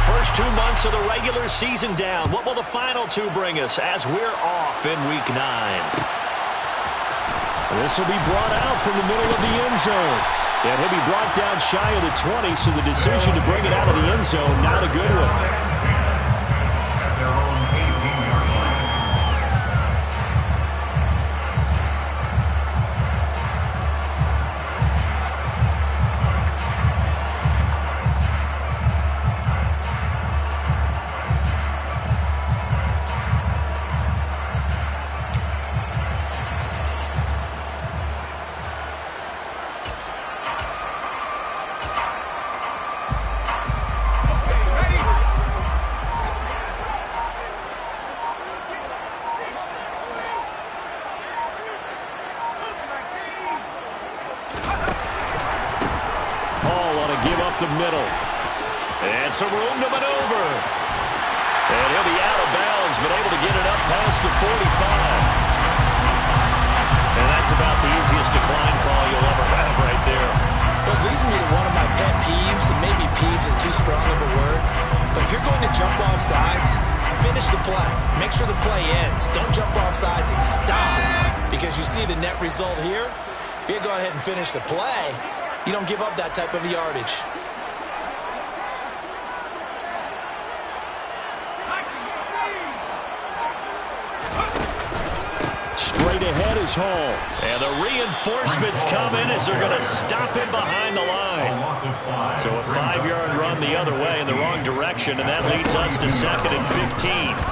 First 2 months of the regular season down. What will the final two bring us as we're off in Week 9? This will be brought out from the middle of the end zone. And he'll be brought down shy of the 20, so the decision to bring it out of the end zone, not a good one. The middle. And some room to maneuver. And he'll be out of bounds, but able to get it up past the 45. And that's about the easiest decline call you'll ever have right there. Well, it leads me to one of my pet peeves, and maybe peeves is too strong of a word, but if you're going to jump off sides, finish the play. Make sure the play ends. Don't jump off sides and stop, because you see the net result here. If you go ahead and finish the play, you don't give up that type of yardage. Straight ahead is Hall. And the reinforcements come in as they're going to stop him behind the line. So a 5-yard run the other way in the wrong direction, and that leads us to 2nd and 15.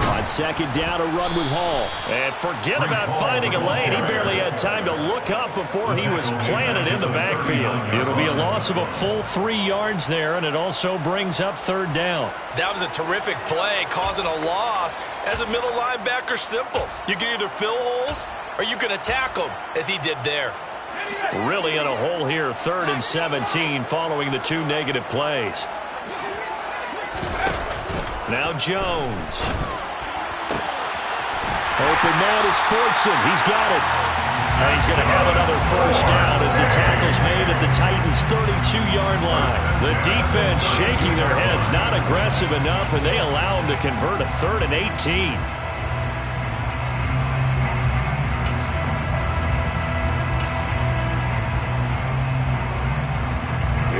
On 2nd down, a run with Hall. And forget about finding a lane. He barely had time to look up before he was planted in the backfield. It'll be a loss of a full 3 yards there, and it also brings up 3rd down. That was a terrific play, causing a loss. As a middle linebacker, simple. You can either fill holes or you can attack them, as he did there. Really in a hole here, 3rd and 17, following the 2 negative plays. Now Jones. Open man is Fortson. He's got it. And he's going to have another 1st down as the tackle's made at the Titans' 32-yard line. The defense shaking their heads, not aggressive enough, and they allow him to convert a 3rd and 18.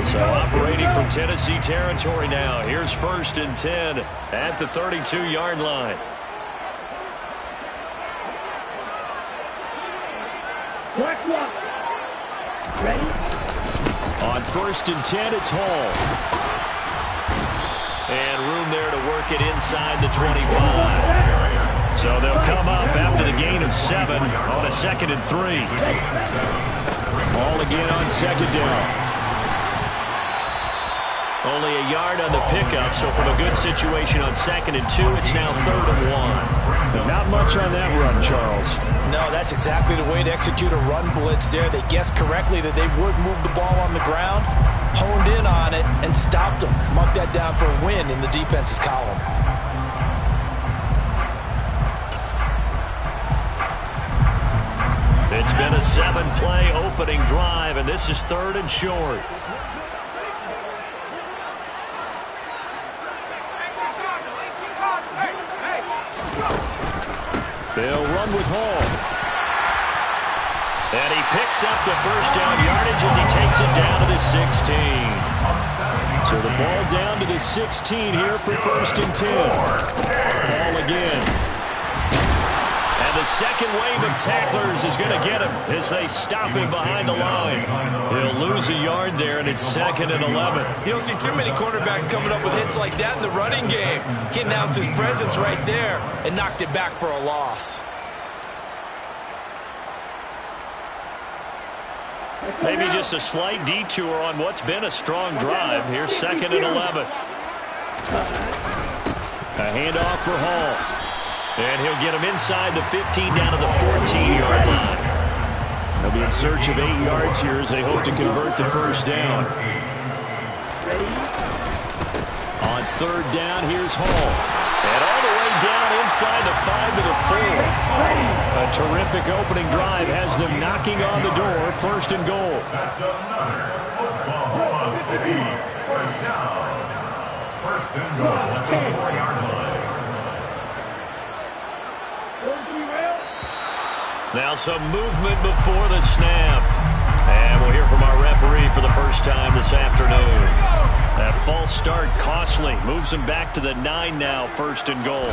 So operating from Tennessee territory now. Here's 1st and 10 at the 32-yard line. Ready? On 1st and 10, it's Hall. And room there to work it inside the 25. So they'll come up after the gain of 7 on a 2nd and 3. Ball again on 2nd down. Only a yard on the pickup, so from a good situation on 2nd and 2, it's now 3rd and 1. So not much on that run, Charles. No, that's exactly the way to execute a run blitz there. They guessed correctly that they would move the ball on the ground, honed in on it, and stopped them. Mark that down for a win in the defense's column. It's been a 7-play opening drive, and this is 3rd and short. They'll run with Hall. And he picks up the 1st down yardage as he takes it down to the 16. So the ball down to the 16 here for 1st and 10. Ball again. And the second wave of tacklers is going to get him as they stop him behind the line. He'll lose a yard there, and it's 2nd and 11. You don't see too many quarterbacks coming up with hits like that in the running game. He announced his presence right there and knocked it back for a loss. Maybe just a slight detour on what's been a strong drive. Here's 2nd and 11. A handoff for Hall. And he'll get him inside the 15 down to the 14-yard line. They'll be in search of 8 yards here as they hope to convert the 1st down. On 3rd down, here's Hall. And all the way down inside the 5 to the 4. A terrific opening drive has them knocking on the door. 1st and goal. First and goal at the 4-yard line. Now some movement before the snap. And we'll hear from our referee for the first time this afternoon. That false start costly. Moves him back to the 9 now, first and goal.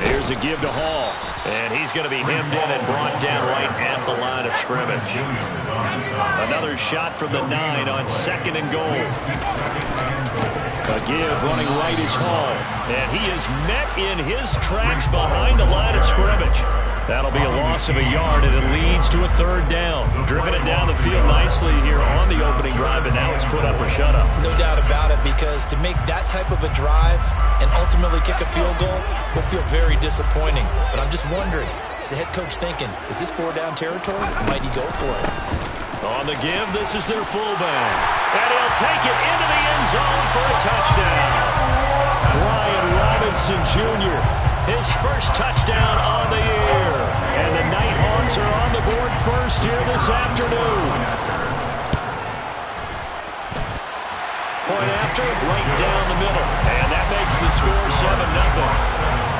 Here's a give to Hall. And he's going to be hemmed in and brought down right at the line of scrimmage. Another shot from the 9 on second and goal. A give running right is Hall. And he is met in his tracks behind the line of scrimmage. That'll be a loss of a yard, and it leads to a third down. Driven it down the field nicely here on the opening drive, and now it's put up or shut up. No doubt about it, because to make that type of a drive and ultimately kick a field goal will feel very disappointing. But I'm just wondering, is the head coach thinking, is this 4-down territory? Might he go for it? On the give, this is their fullback. And he'll take it into the end zone for a touchdown. Brian Robinson Jr., his first touchdown on the year. And the Nighthawks are on the board first here this afternoon. Point after, right down the middle. And that makes the score 7-0.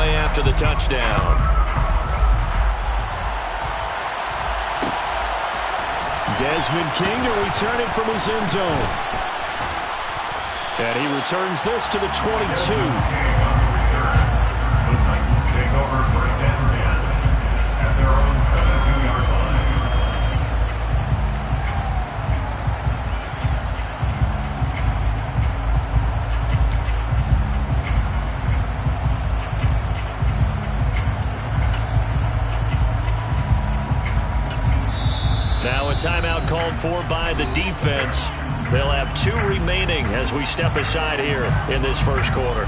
After the touchdown. Desmond King to return it from his end zone. And he returns this to the 22. The Titans take over first and 10 at their own 22-yard line. Now a timeout called for by the defense. They'll have 2 remaining as we step aside here in this first quarter.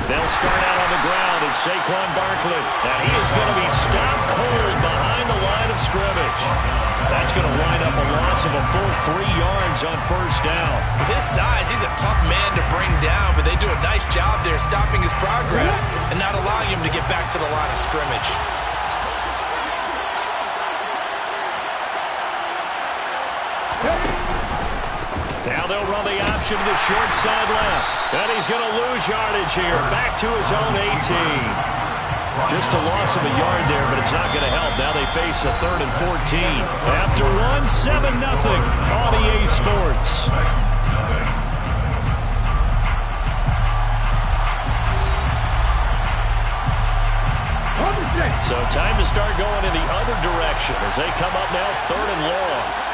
They'll start out on the ground, and Saquon Barkley, and he is going to be stopped cold behind the line of scrimmage. That's going to wind up a loss of a full 3 yards on first down. With his size, he's a tough man to bring down, but they do a nice job there stopping his progress and not allowing him to get back to the line of scrimmage. Now they'll run the option to the short side left. And he's going to lose yardage here. Back to his own 18. Just a loss of a yard there, but it's not going to help. Now they face a 3rd and 14. After one, 7-0 on EA Sports. So time to start going in the other direction as they come up now 3rd and long.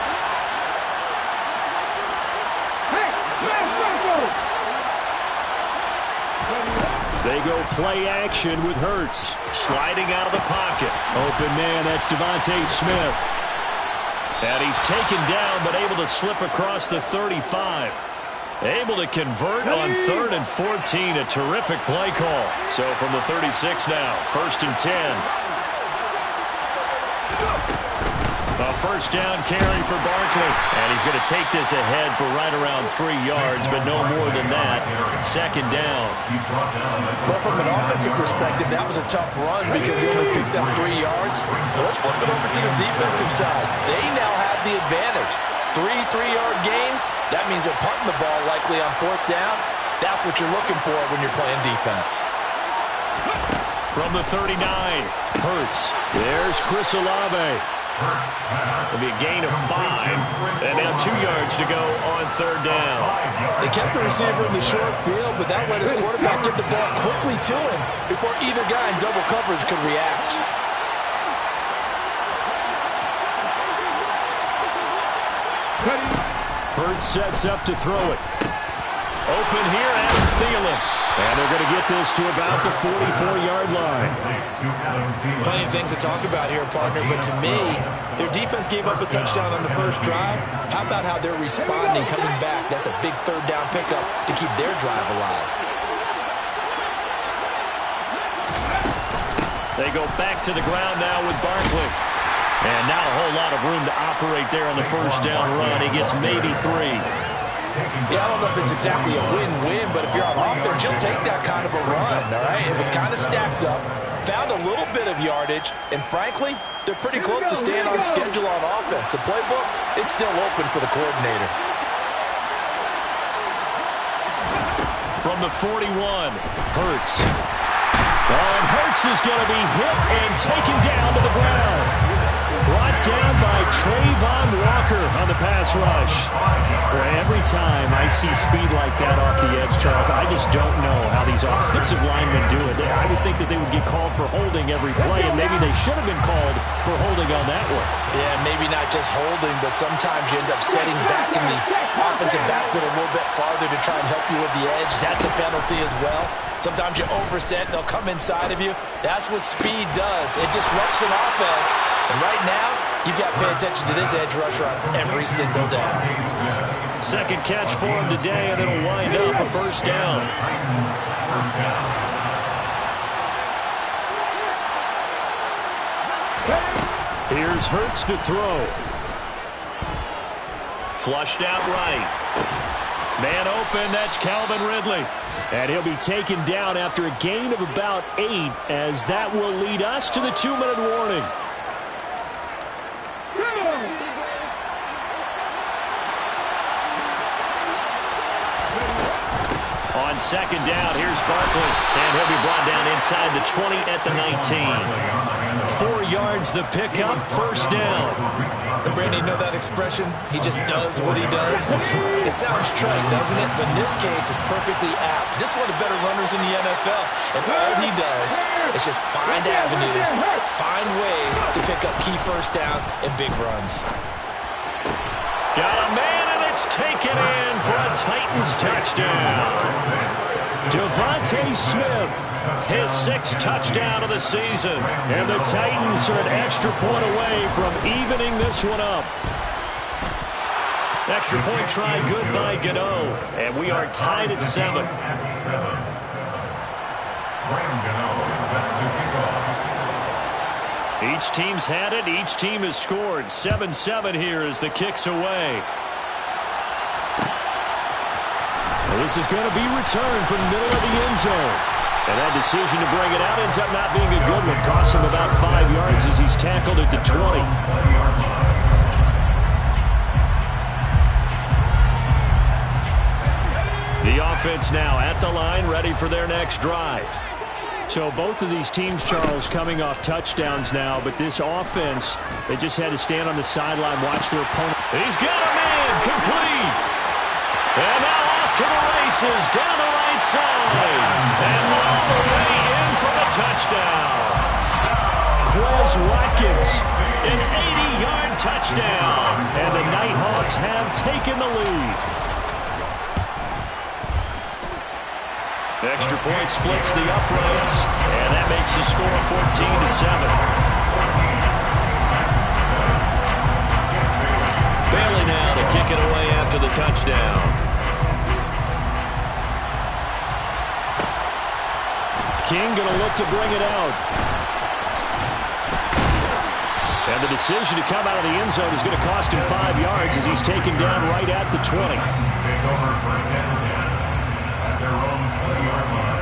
They go play action with Hurts. Sliding out of the pocket. Open man, that's Devontae Smith. And he's taken down, but able to slip across the 35. Able to convert on 3rd and 14. A terrific play call. So from the 36 now, 1st and 10. A first down carry for Barkley. And he's going to take this ahead for right around 3 yards, but no more than that. 2nd down. Well, from an offensive perspective, that was a tough run because he only picked up 3 yards. Well, let's flip it over to the defensive side. They now have the advantage. 3 3-yard gains. That means they're punting the ball likely on 4th down. That's what you're looking for when you're playing defense. From the 39, Hurts. There's Chris Olave. It'll be a gain of 5. And now 2 yards to go on 3rd down. They kept the receiver in the short field, but that let his quarterback get the ball quickly to him before either guy in double coverage could react. Hurts sets up to throw it. Open here, Adam Thielen. And they're going to get this to about the 44-yard line. Plenty of things to talk about here, partner, but to me, their defense gave up a touchdown on the first drive. How about how they're responding, coming back? That's a big third down pickup to keep their drive alive. They go back to the ground now with Barkley. And not a whole lot of room to operate there on the first down run. He gets maybe 3. Yeah, I don't know if it's exactly a win-win, but if you're on offense, you'll take that kind of a run, all right? It was kind of stacked up, found a little bit of yardage, and frankly, they're pretty close to staying on schedule on offense. The playbook is still open for the coordinator. From the 41, Hurts. And Hurts is going to be hit and taken down to the ground. Brought down by Trayvon Walker on the pass rush. Boy, every time I see speed like that off the edge, Charles, I just don't know how these offensive linemen do it. I would think that they would get called for holding every play, and maybe they should have been called for holding on that one. Yeah, maybe not just holding, but sometimes you end up setting back in the offensive backfield a little bit farther to try and help you with the edge. That's a penalty as well. Sometimes you overset, they'll come inside of you. That's what speed does. It disrupts an offense. And right now, you've got to pay attention to this edge rusher on every single down. Second catch for him today, and it'll wind up a first down. Here's Hurts to throw. Flushed out right. Man open, that's Calvin Ridley. And he'll be taken down after a gain of about 8, as that will lead us to the 2-minute warning. On second down, here's Barkley. And he'll be brought down inside the 20 at the 19. 4 yards the pickup, first down. And Brandon, you know that expression? He just does what he does. It sounds trite, doesn't it? But in this case, it's perfectly apt. This is one of the better runners in the NFL. And all he does is just find avenues, find ways to pick up key first downs and big runs. Got a man, and it's taken in for a Titans touchdown. Devontae Smith, his 6th touchdown of the season. And the Titans are an extra point away from evening this one up. Extra point try good by Gano. And we are tied at 7. Each team's had it. Each team has scored. 7-7 here as the kick's away. Well, this is going to be returned from the middle of the end zone. And that decision to bring it out ends up not being a good one. Costs him about 5 yards as he's tackled at the 20. The offense now at the line, ready for their next drive. So both of these teams, Charles, coming off touchdowns now, but this offense, they just had to stand on the sideline, watch their opponent. He's got a man, complete. And now off to the races, down the right side. And all the way in for the touchdown. Quez Watkins, an 80-yard touchdown. And the Nighthawks have taken the lead. Extra point splits the uprights, and that makes the score 14-7. Bailey now to kick it away after the touchdown. King going to look to bring it out. And the decision to come out of the end zone is going to cost him 5 yards as he's taken down right at the 20. Take over first and 10 at their own 20-yard line.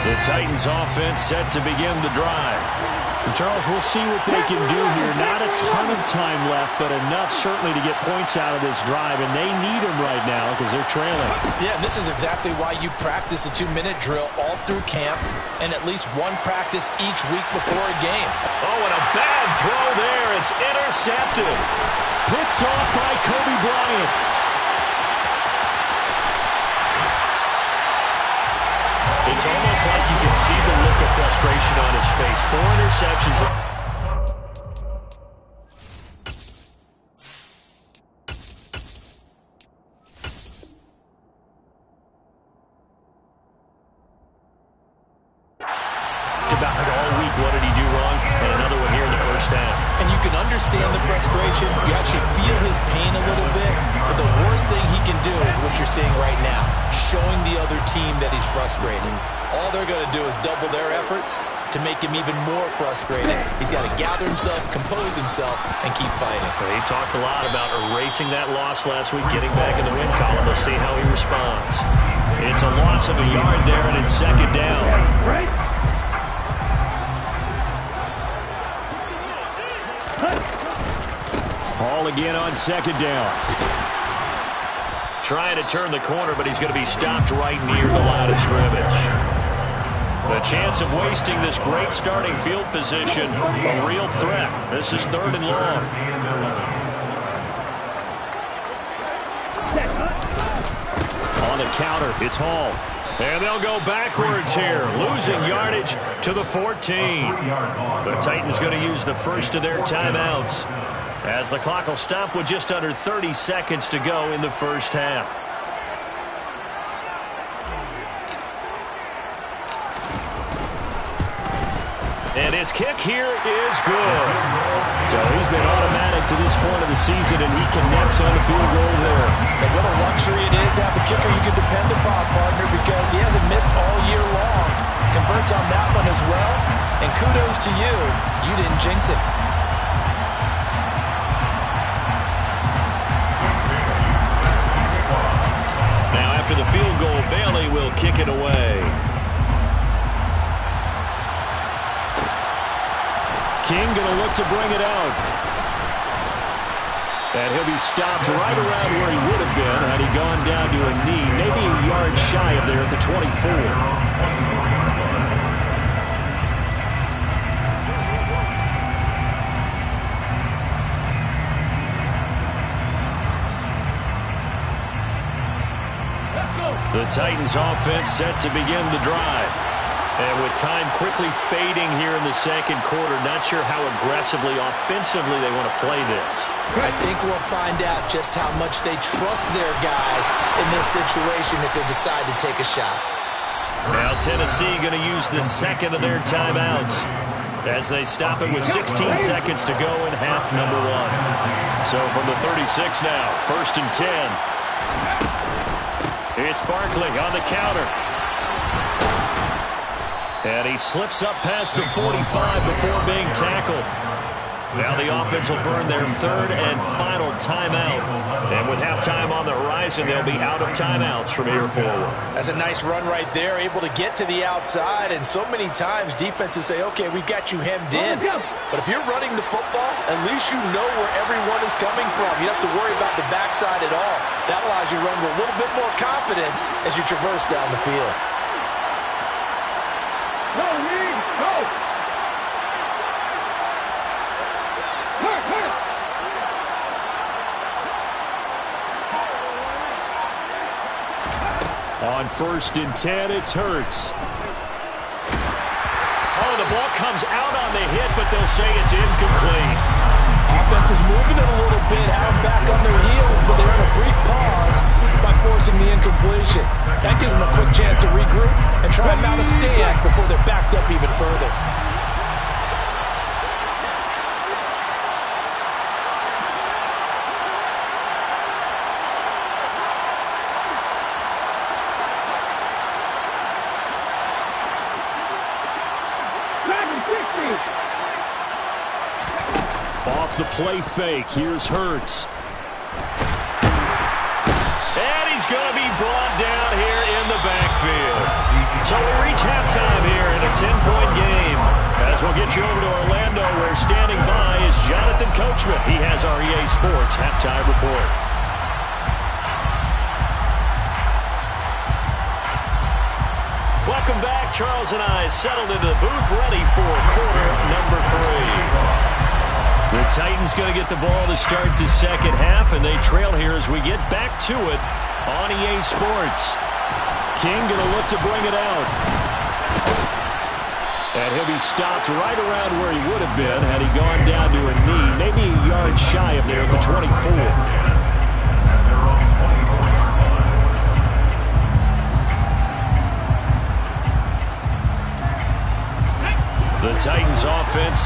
The Titans offense set to begin the drive. And Charles, we'll see what they can do here. Not a ton of time left, but enough certainly to get points out of this drive, and they need them right now because they're trailing. Yeah, this is exactly why you practice a 2-minute drill all through camp and at least one practice each week before a game. Oh, and a bad throw there. It's intercepted. Picked off by Kobe Bryant. It's almost like you can see the look of frustration on his face. 4 interceptions. about it all week. What did he do wrong? And another one here in the first half. And you can understand the frustration. You actually feel his pain a little bit. But the worst thing he can do is what you're seeing right now, showing the other team that he's frustrated. All they're going to do is double their efforts to make him even more frustrated. He's got to gather himself, compose himself, and keep fighting. He talked a lot about erasing that loss last week, getting back in the win column. We'll see how he responds. It's a loss of a yard there, and it's second down. Hall again on second down. Trying to turn the corner, but he's going to be stopped right near the line of scrimmage. The chance of wasting this great starting field position, a real threat. This is 3rd and long. On the counter, it's Hall. And they'll go backwards here, losing yardage to the 14. The Titans going to use the first of their timeouts, as the clock will stop with just under 30 seconds to go in the first half. And his kick here is good. So he's been automatic to this point of the season, and he connects on the field goal there. And what a luxury it is to have a kicker you can depend upon, partner, because he hasn't missed all year long. Converts on that one as well. And kudos to you. You didn't jinx it. Now after the field goal, Bailey will kick it away. King going to look to bring it out. And he'll be stopped right around where he would have been had he gone down to a knee, maybe a yard shy of there at the 24. The Titans offense set to begin the drive. And with time quickly fading here in the second quarter, not sure how aggressively, offensively they want to play this. I think we'll find out just how much they trust their guys in this situation if they decide to take a shot. Now Tennessee going to use the second of their timeouts as they stop it with 16 seconds to go in half number 1. So from the 36 now, 1st and 10. It's Barkley on the counter. And he slips up past the 45 before being tackled. Now the offense will burn their 3rd and final timeout. And with halftime on the horizon, they'll be out of timeouts from here forward. That's a nice run right there, able to get to the outside. And so many times defenses say, okay, we've got you hemmed in. But if you're running the football, at least you know where everyone is coming from. You don't have to worry about the backside at all. That allows you to run with a little bit more confidence as you traverse down the field. On 1st and 10, it's Hurts. Oh, the ball comes out on the hit, but they'll say it's incomplete. Offense was moving it a little bit, had them back on their heels, but they're in a brief pause by forcing the incompletion. That gives them a quick chance to regroup and try and mount a stand before they're backed up even further. Off the play fake, here's Hurts. And he's going to be brought down here in the backfield. So we reach halftime here in a 10-point game. As we'll get you over to Orlando, where standing by is Jonathan Coachman. He has our EA Sports halftime report. Welcome back. Charles and I settled into the booth, ready for quarter number 3. The Titans going to get the ball to start the second half, and they trail here as we get back to it on EA Sports. King going to look to bring it out. And he'll be stopped right around where he would have been had he gone down to a knee, maybe a yard shy of there at the 24.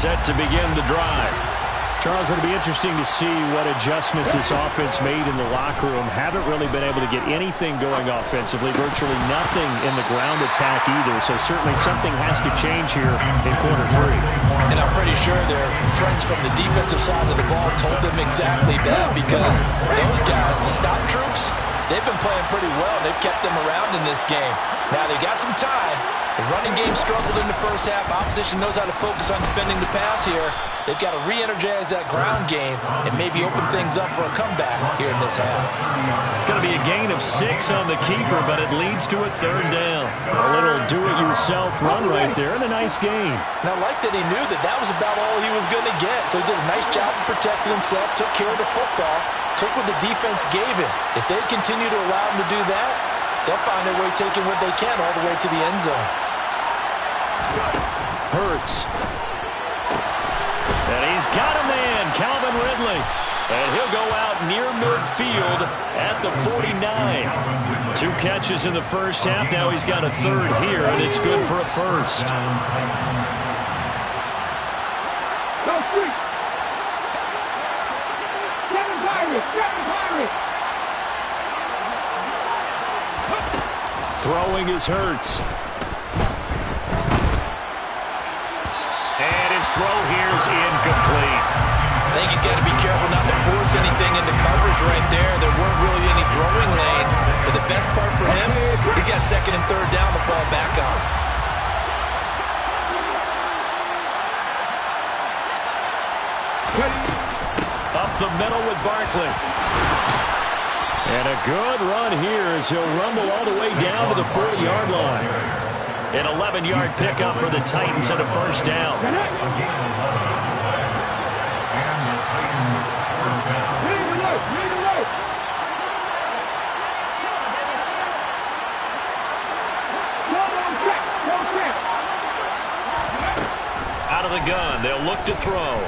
set to begin the drive. Charles, it'll be interesting to see what adjustments this offense made in the locker room. Haven't really been able to get anything going offensively, virtually nothing in the ground attack either. So certainly something has to change here in quarter 3. And I'm pretty sure their friends from the defensive side of the ball told them exactly that, because those guys, the stop troops, they've been playing pretty well. They've kept them around in this game. Now they got some time. The running game struggled in the first half. Opposition knows how to focus on defending the pass here. They've got to re-energize that ground game and maybe open things up for a comeback here in this half. It's going to be a gain of 6 on the keeper, but it leads to a 3rd down. A little do-it-yourself run right there and a nice gain. And I like that he knew that that was about all he was going to get. So he did a nice job of protecting himself, took care of the football, took what the defense gave him. If they continue to allow him to do that, they'll find their way taking what they can all the way to the end zone. Hurts. And he's got a man, Calvin Ridley. And he'll go out near midfield at the 49. 2 catches in the first half. Now he's got a 3rd here, and it's good for a 1st. Throwing is Hurts. And his throw here is incomplete. I think he's got to be careful not to force anything into coverage right there. There weren't really any throwing lanes. But the best part for him, he's got 2nd and 3rd down to fall back on. Up the middle with Barkley. And a good run here as he'll rumble all the way down to the 40-yard line. An 11-yard pickup for the Titans and a 1st down. Out of the gun, they'll look to throw.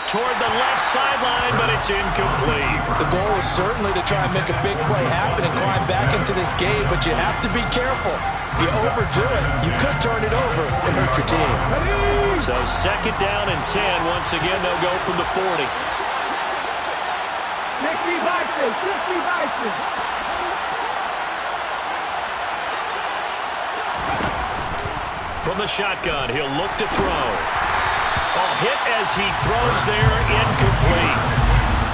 Toward the left sideline, but it's incomplete. The goal is certainly to try and make a big play happen and climb back into this game, but you have to be careful. If you overdo it, you could turn it over and hurt your team. So 2nd down and 10. Once again, they'll go from the 40. From the shotgun, he'll look to throw. Hit as he throws there, incomplete.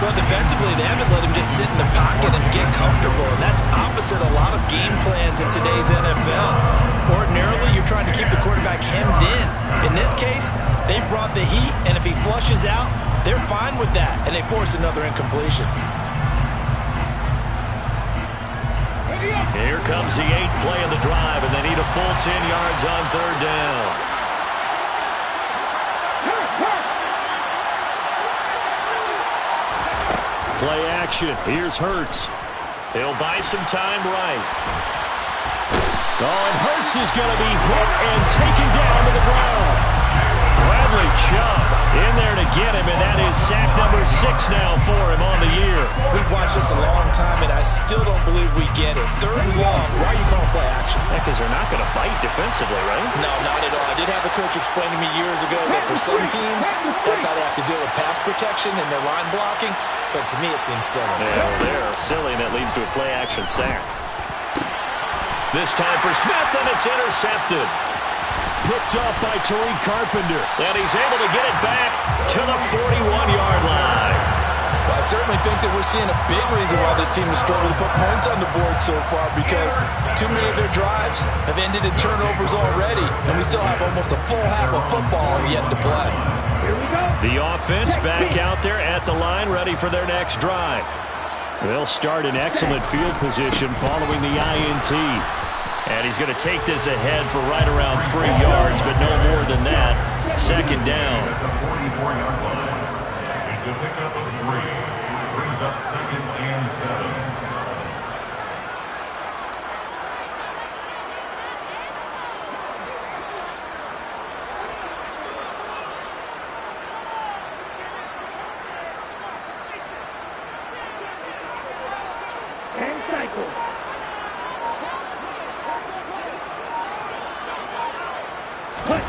Well, defensively, they haven't let him just sit in the pocket and get comfortable, and that's opposite a lot of game plans in today's NFL. Ordinarily, you're trying to keep the quarterback hemmed in. In this case, they brought the heat, and if he flushes out, they're fine with that, and they force another incompletion. Here comes the 8th play of the drive, and they need a full 10 yards on 3rd down. Play action. Here's Hurts. He'll buy some time right. And Hurts is going to be hit and taken down to the ground. Bradley Chubb in there to get him, and that is sack number 6 now for him on the year. We've watched this a long time, and I still don't believe we get it. 3rd and long. Why are you calling play action? Because they're not going to bite defensively, right? No, not at all. I did have a coach explain to me years ago that for some teams, that's how they have to deal with pass protection and their line blocking. But to me, it seems silly. Yeah, well, they're silly, and that leads to a play-action sack. This time for Smith, and it's intercepted. Picked up by Tariq Carpenter. And he's able to get it back to the 41-yard line. Well, I certainly think that we're seeing a big reason why this team has struggled to put points on the board so far, because too many of their drives have ended in turnovers already, and we still have almost a full half of football yet to play. The offense back out there at the line, ready for their next drive. They'll start in excellent field position following the INT. And he's going to take this ahead for right around 3 yards, but no more than that. 2nd down. At the 44-yard line. It's a pickup of 3. Brings up 2nd and 7.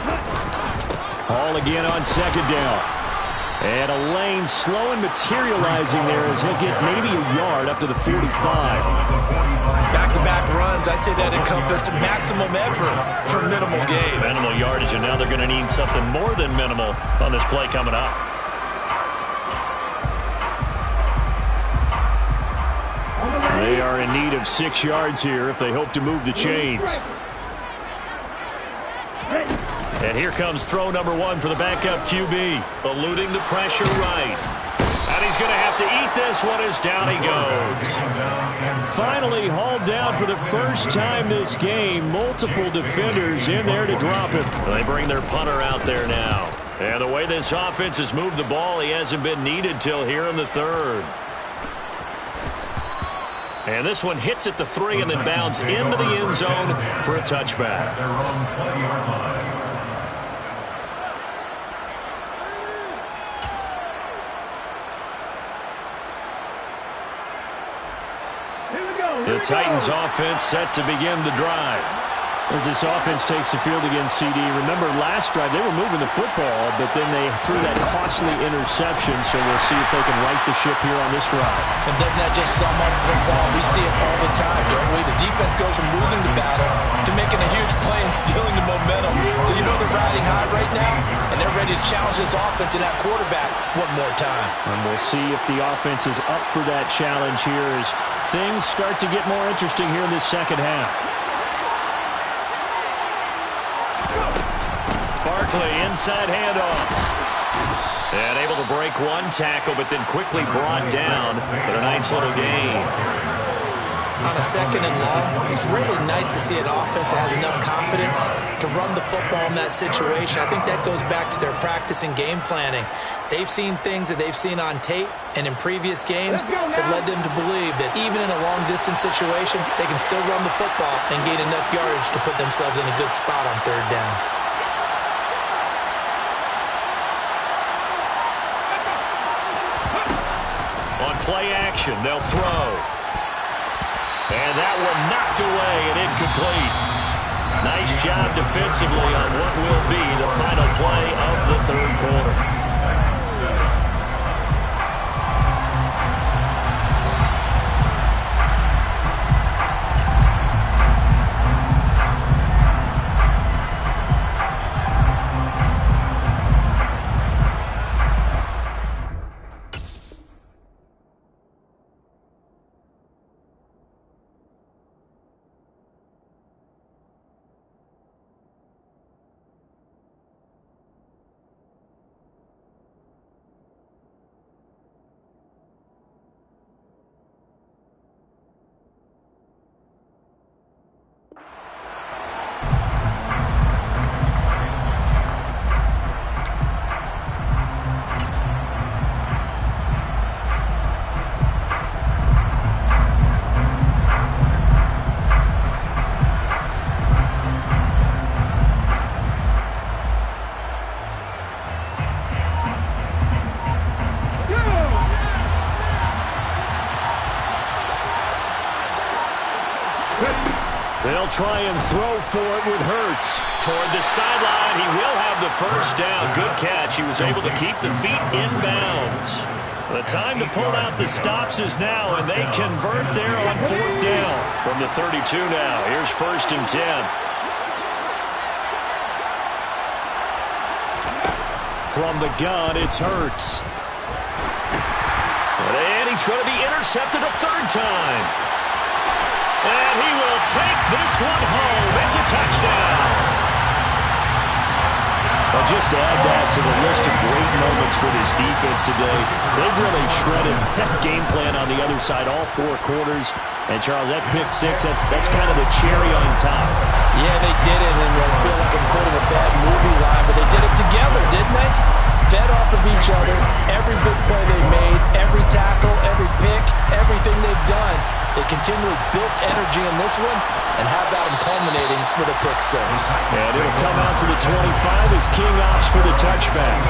Cut. All again on second down. And a lane slow and materializing there as he'll get maybe a yard up to the 45. Back-to-back runs, I'd say that encompassed maximum effort for minimal gain. Minimal yardage, and now they're going to need something more than minimal on this play coming up. They are in need of 6 yards here if they hope to move the chains. And here comes throw number 1 for the backup QB. Eluding the pressure right. And he's going to have to eat this one as down he goes. Finally hauled down for the first time this game. Multiple defenders in there to drop him. They bring their punter out there now. And the way this offense has moved the ball, he hasn't been needed till here in the third. And this one hits at the 3 and then bounds into the end zone for a touchback. The Titans offense set to begin the drive. As this offense takes the field against CD, remember last drive they were moving the football, but then they threw that costly interception, so we'll see if they can right the ship here on this drive. And doesn't that just sum up football? We see it all the time, don't we? The defense goes from losing the battle to making a huge play and stealing the momentum. So you know they're riding high right now, and they're ready to challenge this offense and that quarterback one more time. And we'll see if the offense is up for that challenge here as things start to get more interesting here in this second half. Barkley inside handoff. And able to break one tackle, but then quickly brought down with a nice little gain. On a second and long, it's really nice to see an offense that has enough confidence to run the football in that situation. I think that goes back to their practice and game planning. They've seen things that they've seen on tape and in previous games that led them to believe that even in a long-distance situation, they can still run the football and gain enough yardage to put themselves in a good spot on third down. On play action, they'll throw. And that one knocked away and incomplete. Nice job defensively on what will be the final play of the third quarter. They'll try and throw for it with Hurts. Toward the sideline, he will have the first down. Good catch. He was able to keep the feet in bounds. The time to pull out the stops is now, and they convert there on fourth down. From the 32 now, here's 1st and 10. From the gun, it's Hurts. And he's going to be intercepted a third time. And he will take this one home. It's a touchdown. Well, just to add that to the list of great moments for this defense today, they've really shredded that game plan on the other side all 4 quarters. And, Charles, that pick 6, that's kind of the cherry on top. Yeah, they did it, and I feel like I'm quoting a bad movie line, but they did it together, didn't they? Fed off of each other, every big play they made, every tackle, every pick, everything they've done. They continually built energy in this one, and how about them culminating with a pick 6? And it'll come out to the 25 as King opts for the touchback.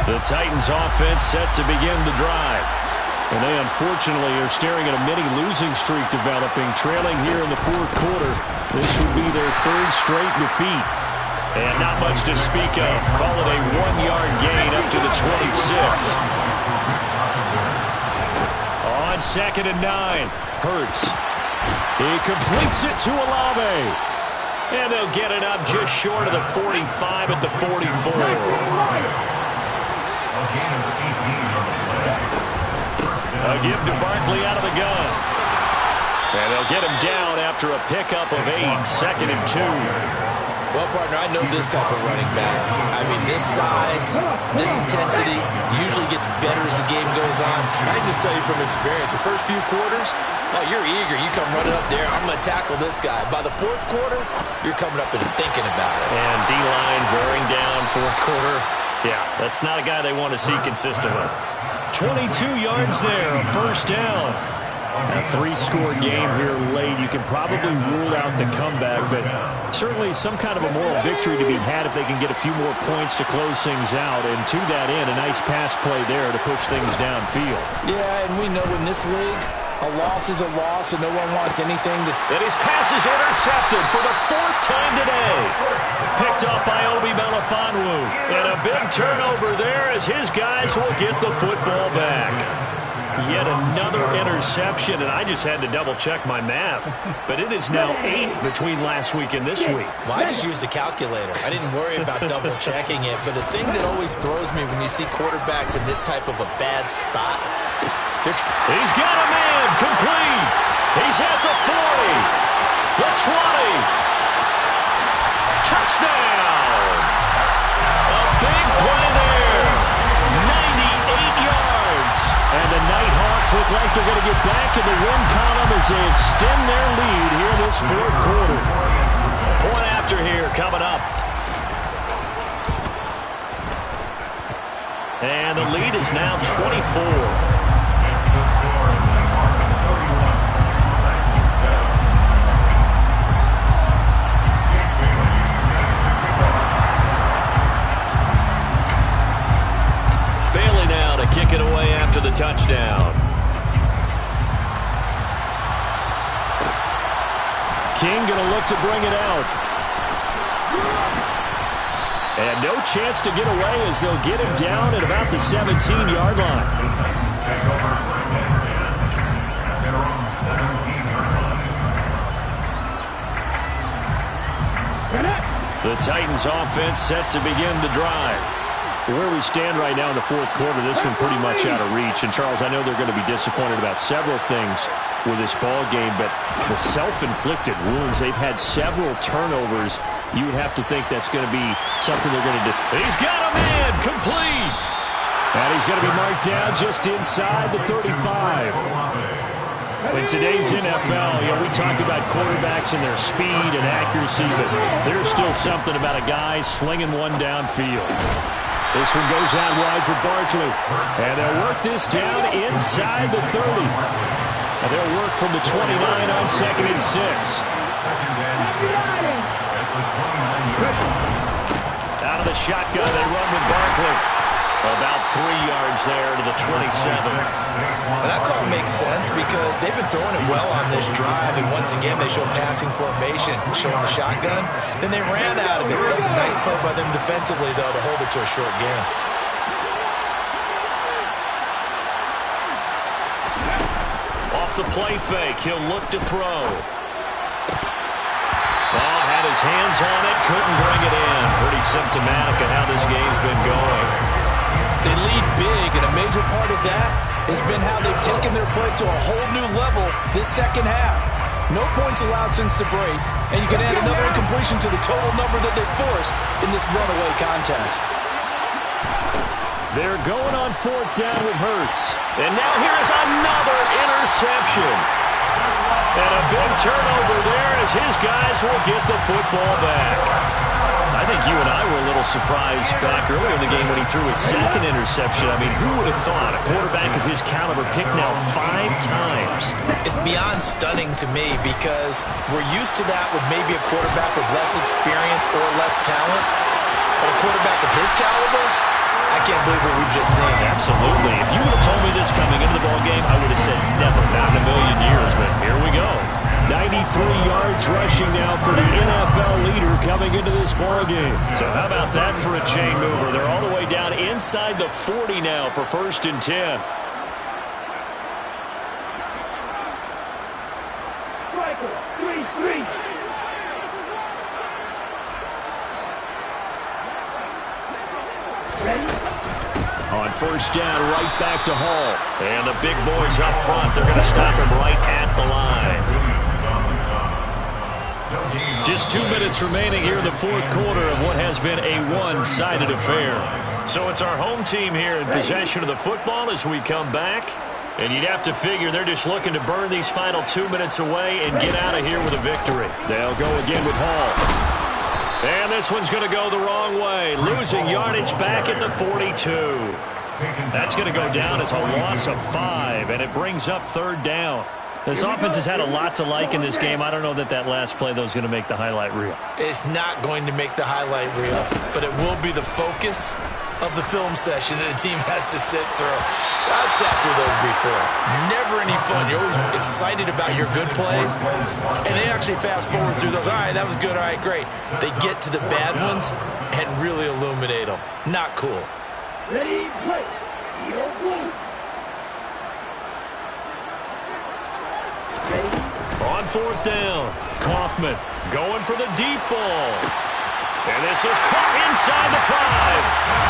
The Titans offense set to begin the drive. And they unfortunately are staring at a mini losing streak developing, trailing here in the fourth quarter. This would be their third straight defeat. And not much to speak of. Call it a 1-yard gain up to the 26. On 2nd and 9, Hurts. He completes it to Olave. And they'll get it up just short of the 45 at the 44. A give to Barkley out of the gun. And they'll get him down after a pickup of 8, 2nd and 2. Well, partner, I know this type of running back. I mean, this size, this intensity usually gets better as the game goes on. I just tell you from experience, the first few quarters, oh, you're eager. You come running up there, I'm going to tackle this guy. By the fourth quarter, you're coming up and thinking about it. And D-line wearing down fourth quarter. Yeah, that's not a guy they want to see consistently. 22 yards there, a first down. A 3-score game here late. You can probably rule out the comeback, but certainly some kind of a moral victory to be had if they can get a few more points to close things out. And to that end, a nice pass play there to push things downfield. Yeah, and we know in this league, a loss is a loss, and no one wants anything to... And his pass is intercepted for the 4th time today. Picked up by Obi Melifonwu. And a big turnover there as his guys will get the football back. Yet another interception, and I just had to double-check my math. But it is now 8 between last week and this week. Well, I just used the calculator. I didn't worry about double-checking it. But the thing that always throws me when you see quarterbacks in this type of a bad spot, he's got a man, complete. He's at the 40, the 20. Touchdown. A big play there. 98 yards. And the Nighthawks look like they're going to get back in the win column as they extend their lead here in this fourth quarter. Point after here coming up. And the lead is now 24. Kick it away after the touchdown. King going to look to bring it out. And no chance to get away as they'll get him down at about the 17-yard line. The Titans offense set to begin the drive. Where we stand right now in the fourth quarter, this one pretty much out of reach. And, Charles, I know they're going to be disappointed about several things with this ball game, but the self-inflicted wounds, they've had several turnovers. You would have to think that's going to be something they're going to do. He's got a man, complete. And he's going to be marked down just inside the 35. In today's NFL, we talk about quarterbacks and their speed and accuracy, but there's still something about a guy slinging one downfield. This one goes out wide for Barkley. And they'll work this down inside the 30. And they'll work from the 29 on 2nd and 6. Out of the shotgun, they run with Barkley. About 3 yards there to the 27. And that call makes sense because they've been throwing it well on this drive, and once again they show passing formation, showing the shotgun. Then they ran out of it. That was a nice play by them defensively, though, to hold it to a short game. Off the play fake, he'll look to throw. Oh, had his hands on it, couldn't bring it in. Pretty symptomatic of how this game's been going. They lead big, and a major part of that has been how they've taken their play to a whole new level this second half. No points allowed since the break, and you can add another incompletion to the total number that they've forced in this runaway contest. They're going on 4th down with Hurts. And now here is another interception. And a big turnover there as his guys will get the football back. I think you and I were a little surprised back earlier in the game when he threw his 2nd interception. I mean, who would have thought a quarterback of his caliber picked now 5 times? It's beyond stunning to me because we're used to that with maybe a quarterback with less experience or less talent. But a quarterback of his caliber, I I can't believe what we've just seen. Absolutely. If you would have told me this coming into the ballgame, I would have said never, not in a million years, but here we go. 93 yards rushing now for the NFL leader coming into this ballgame. So how about that for a chain mover? They're all the way down inside the 40 now for 1st and 10. On 1st down, right back to Hall. And the big boys up front, they're going to stop him right at the line. Just 2 minutes remaining here in the 4th quarter of what has been a one-sided affair. So it's our home team here in possession of the football as we come back. And you'd have to figure they're just looking to burn these final 2 minutes away and get out of here with a victory. They'll go again with Hall. And this one's going to go the wrong way. Losing yardage back at the 42. That's going to go down as a loss of 5, and it brings up 3rd down. This offense has had a lot to like in this game. I don't know that last play, though, is going to make the highlight reel. It's not going to make the highlight reel, but it will be the focus of the film session that the team has to sit through. I've sat through those before. Never any fun. You're always excited about your good plays, and they actually fast forward through those. All right, that was good. All right, great. They get to the bad ones and really illuminate them. Not cool. Ready, play. On 4th down, Kaufman going for the deep ball. And this is caught inside the 5.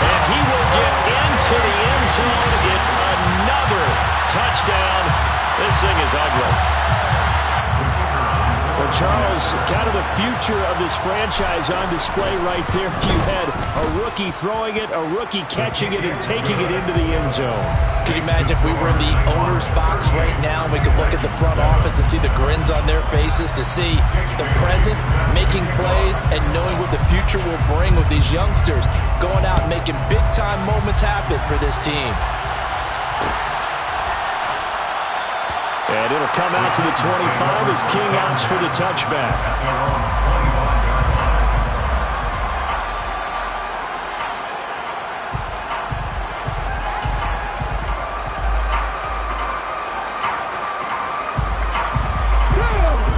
And he will get into the end zone. It's another touchdown. This thing is ugly. Well, Charles, kind of the future of this franchise on display right there. You had a rookie throwing it, a rookie catching it, and taking it into the end zone. Could you imagine if we were in the owner's box right now and we could look at the front office and see the grins on their faces, to see the present making plays and knowing what the future will bring with these youngsters going out and making big-time moments happen for this team. And it'll come out to the 25 as King opts for the touchback.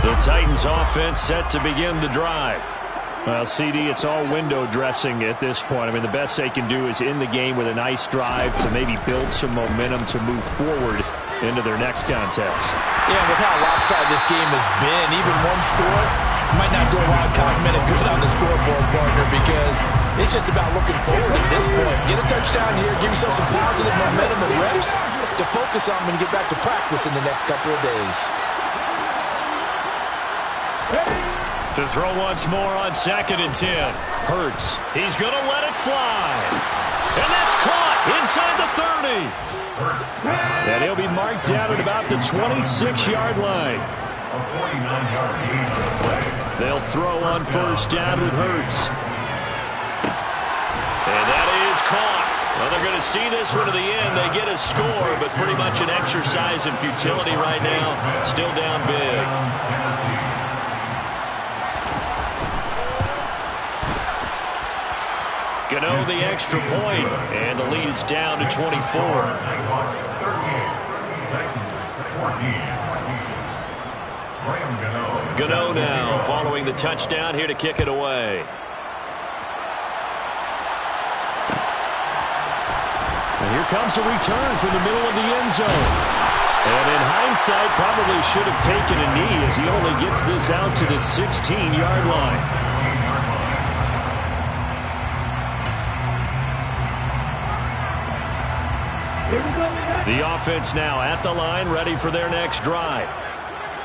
The Titans offense set to begin the drive. Well, CD, it's all window dressing at this point. I mean, the best they can do is in the game with a nice drive to maybe build some momentum to move forward into their next contest. Yeah, with how lopsided this game has been, even one score might not do a lot of cosmetic good on the scoreboard, partner, because it's just about looking forward at this point. Get a touchdown here, give yourself some positive momentum and reps to focus on when you get back to practice in the next couple of days. To throw once more on 2nd and 10. Hurts. He's going to let it fly. And that's caught inside the 30. And he'll be marked down at about the 26-yard line. They'll throw on 1st down with Hurts. And that is caught. Well, they're going to see this one to the end. They get a score, but pretty much an exercise in futility right now. Still down big. Gano the extra point, and the lead is down to 24. Gano now following the touchdown here to kick it away. And here comes a return from the middle of the end zone. And in hindsight, probably should have taken a knee as he only gets this out to the 16-yard line. The offense now at the line, ready for their next drive.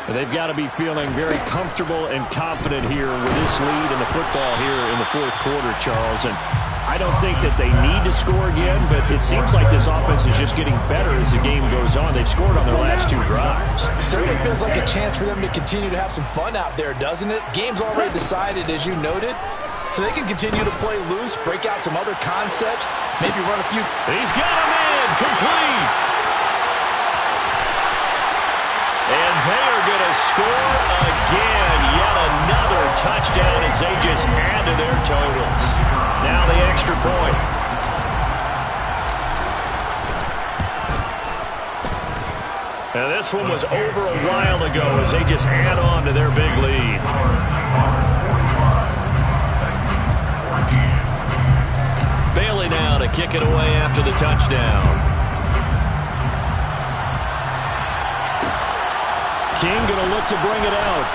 They've got to be feeling very comfortable and confident here with this lead in the football here in the 4th quarter, Charles. And I don't think that they need to score again, but it seems like this offense is just getting better as the game goes on. They've scored on their last 2 drives. Certainly feels like a chance for them to continue to have some fun out there, doesn't it? Game's already decided, as you noted. So they can continue to play loose, break out some other concepts, maybe run a few. He's got him in, complete. And they are going to score again. Yet another touchdown as they just add to their totals. Now the extra point. And this one was over a while ago as they just add on to their big lead. Bailey now to kick it away after the touchdown. King going to look to bring it out.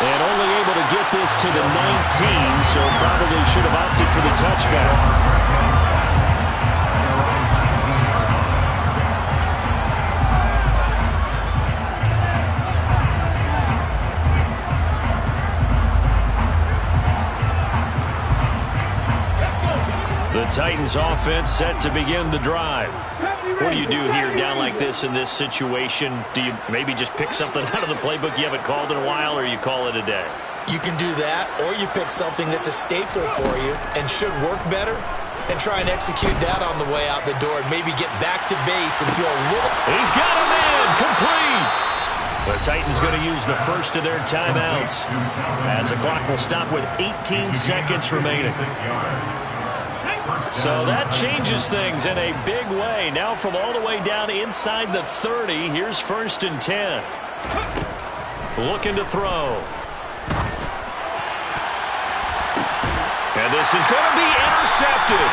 And only able to get this to the 19, so probably should have opted for the touchback. The Titans offense set to begin the drive. What do you do here down like this in this situation? Do you maybe just pick something out of the playbook you haven't called in a while, or you call it a day? You can do that, or you pick something that's a staple for you and should work better and try and execute that on the way out the door and maybe get back to base and feel a little... He's got him in! Complete! The Titans going to use the first of their timeouts as the clock will stop with 18 seconds remaining. So that changes things in a big way. Now from all the way down inside the 30, here's 1st and 10. Looking to throw. And this is going to be intercepted.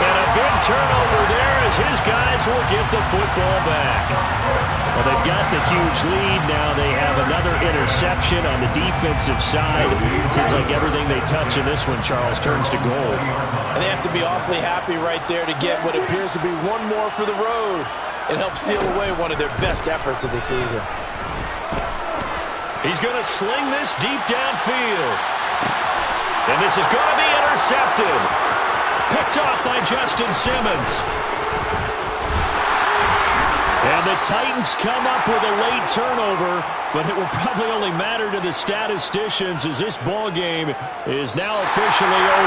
And a big turnover there as his guys will get the football back. Well, they've got the huge lead. Now they have another interception on the defensive side. Seems like everything they touch in this one, Charles, turns to gold. And they have to be awfully happy right there to get what appears to be one more for the road and help seal away one of their best efforts of the season. He's going to sling this deep downfield. And this is going to be intercepted. Picked off by Justin Simmons. And the Titans come up with a late turnover, but it will probably only matter to the statisticians as this ball game is now officially over.